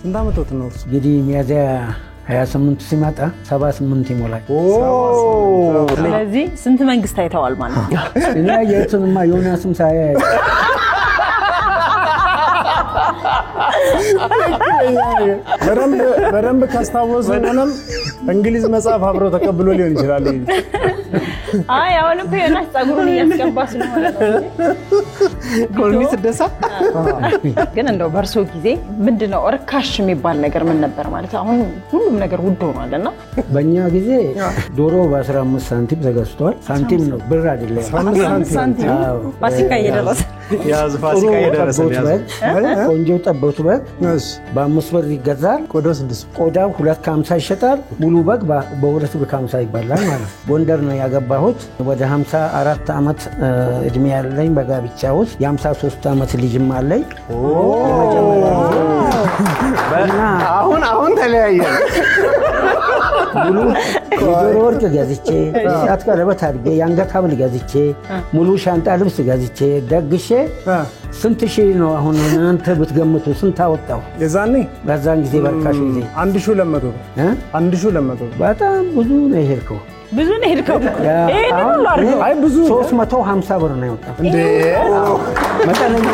ስንት አመት ነው? እንግዲህ ሚያዝያ 28 ሲመጣ 78 ይሞላል። ስለዚህ ስንት መንግስት አይተዋል ማለት ነው? እና የቱንማ ዮናስም ሳያ በደንብ ካስታወሱ ምንም እንግሊዝ መጽሐፍ አብሮ ተቀብሎ ሊሆን ይችላል። አይ አሁንም ዮናስ ጸጉሩን እያስቀባ ስለሆነ ኮሎኒስ ደሳ ግን እንደው በርሶ ጊዜ ምንድነው ርካሽ የሚባል ነገር ምን ነበር ማለት? አሁን ሁሉም ነገር ውድ ሆኗልና በእኛ ጊዜ ዶሮ በ15 ሳንቲም ተገዝቷል። ሳንቲም ነው ብር አይደለም። 15 ሳንቲም ፋሲካ እየደረሰ ያዝ ፋሲካ እየደረሰ ቆንጆ ጠቦት በግ በ5 ብር ይገዛል። ቆዳው 250 ይሸጣል። ሙሉ በግ በ250 ይባላል ማለት። ጎንደር ነው ያገባሁት። ወደ 54 አመት እድሜ ያለኝ በጋብቻ ውስጥ የ53 አመት ልጅም አለኝ። አሁን ተለያየን። ሙሉ የጆሮ ወርቅ ገዝቼ ሰዓት ቀለበት አድርጌ የአንገት ሐብል ገዝቼ ሙሉ ሻንጣ ልብስ ገዝቼ ደግሼ ስንት ሺህ ነው አሁን እናንተ ብትገምቱ ስንት አወጣው? የዛኔ በዛን ጊዜ በርካሽ ጊዜ 1200 1200 በጣም ብዙ ነው የሄድከው። ብዙ ነው ሄድከው። አይ ብዙ 350 ብር ነው ያወጣው እንዴ መጠነኛ